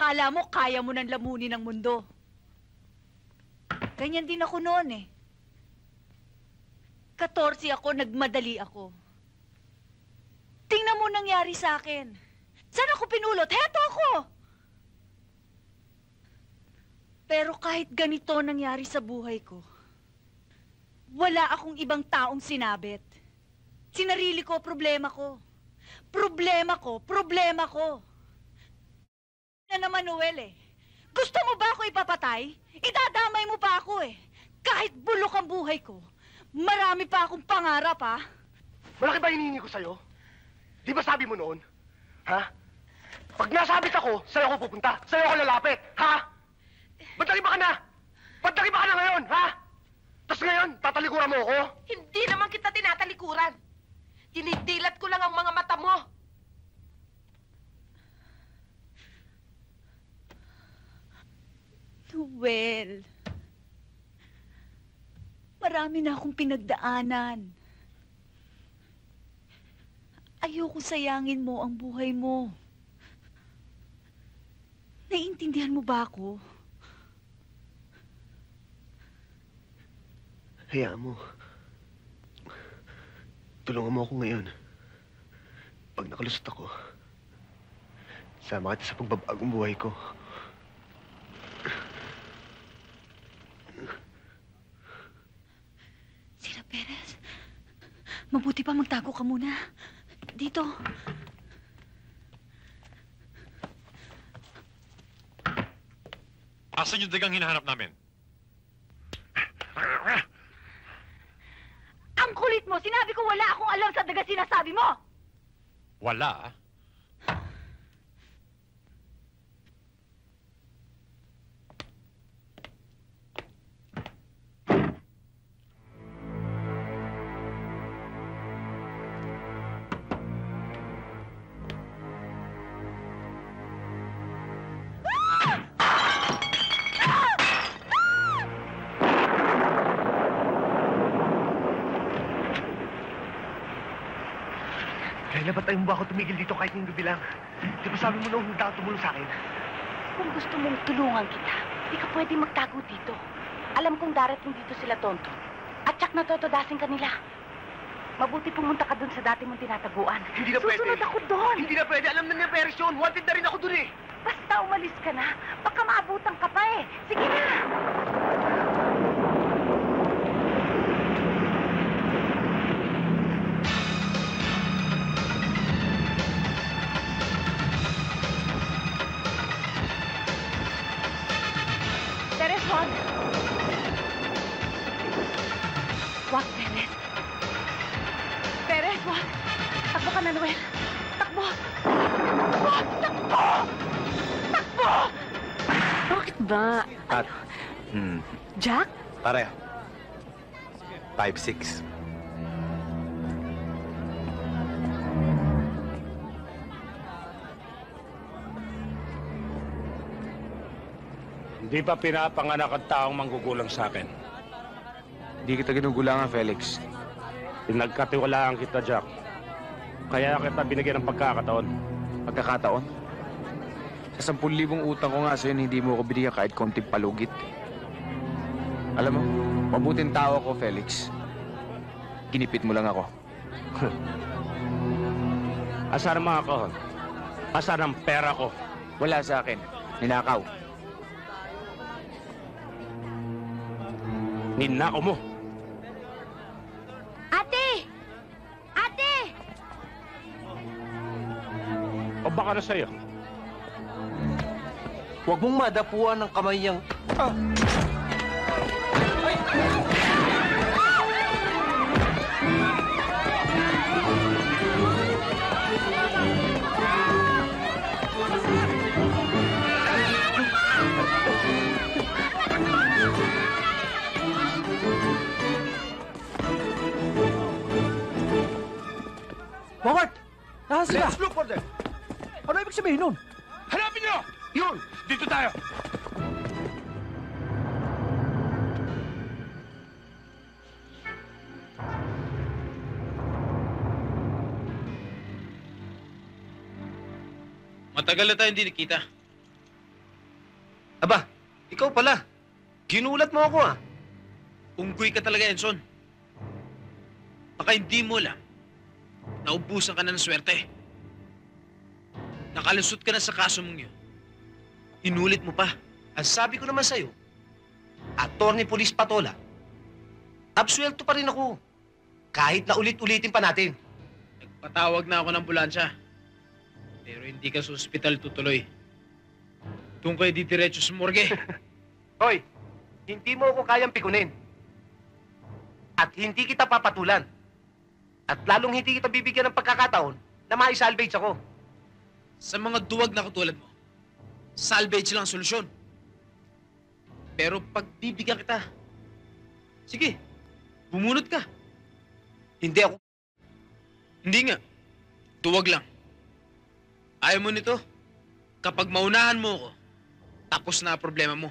Akala mo kaya mo nang lamunin ang mundo. Ganyan din ako noon eh. 14 ako, nagmadali ako. Tingnan mo nangyari sa akin. Saan ako pinulot? Heto ako! Pero kahit ganito nangyari sa buhay ko, wala akong ibang taong sinabit. Sinarili ko, problema ko. Problema ko, problema ko. Na naman, Noel eh. Gusto mo ba ako ipapatay? Idadamay mo pa ako eh. Kahit bulok ang buhay ko, marami pa akong pangarap, ha? Malaki ba hinihingi ko sa'yo? Di ba sabi mo noon? Ha? Pag nasabit ako, sa'yo ako pupunta. Sa'yo ako lalapit, ha? Ba't nag-iba ka na? Ba't nag-iba ka na ngayon, ha? Tapos ngayon, tatalikuran mo ako? Hindi naman kita tinatalikuran. Dinidilat ko lang ang mga mata mo. Noel, marami na akong pinagdaanan. Ayoko sayangin mo ang buhay mo. Naiintindihan mo ba ako? Hayaan mo. Tulungan mo ako ngayon. Pag nakalusot ako, sama kita sa pagbabagong buhay ko. Sira Perez, mabuti pa magtago ka muna. Dito. Asan yung dagang hinahanap namin? Ang kulit mo! Sinabi ko wala akong alam sa daga sinasabi mo! Wala. Kaya ba't ayaw mo ba ako tumigil dito kahit ng gabi lang? Di ba sabi mo noong hindi ako tumulong sa akin? Kung gusto mong tulungan kita, di ka pwede magtago dito. Alam kong darating dito sila tonto. At tsak natotodasin ka nila. Mabuti pumunta ka dun sa dati mong tinataguan. Hindi na pwede. Susunod ako doon. Hindi na pwede. Alam na niya Perez yun. Wanted na rin ako dun eh. Basta umalis ka na. Baka maabutan ka pa eh. Sige na. Perez, wag! Wag, Perez. Perez, wag! Takbo ka na, Noel. Takbo! Takbo! Takbo! Takbo! Bakit ba? At, Jack? pare, 5'6". Hindi pa pinapanganak ang taong manggugulang sa akin. Hindi kita ginugulangan, Felix. Pinagkatiwalaan kita, Jack. Kaya kita binigyan ng pagkakataon. Pagkakataon? Sa 10,000 utang ko nga sa'yo, hindi mo ako binigyan kahit konting palugit. Alam mo, mabuting tao ako, Felix. Ginipit mo lang ako. Asan ang mga kahon? Asan ang pera ko? Wala sa akin. Ninakaw. Ninako mo. Ate! Ate! O baka na sa'yo? Huwag mong madapuan ng kamay niyang... Howard! Nasaan sila? Let's look for them! Ano ibig sabihin nun? Hanapin nyo! Yun! Dito tayo! Matagal na tayo hindi nakita. Aba, ikaw pala. Ginulat mo ako ah. Unggoy ka talaga, Enson. Baka hindi mo lang. Naubusan ka na ng swerte. Nakalusot ka na sa kaso mong yun. Inulit mo pa. Ang sabi ko naman sa'yo, Attorney Police Patola, absuelto pa rin ako. Kahit na ulit-ulitin pa natin. Nagpatawag na ako ng ambulansya. Pero hindi ka sa ospital tutuloy. Doon kayo didiretso sa morgue. Hoy, hindi mo ako kayang pikunin. At hindi kita papatulan. At lalong hindi kita bibigyan ng pagkakataon na maisalvage ako. Sa mga duwag na katulad mo, salvage lang ang solusyon. Pero pag bibigyan kita, sige, bumunot ka. Hindi ako... Hindi nga, duwag lang. Ayaw mo nito, kapag maunahan mo ako, tapos na ang problema mo.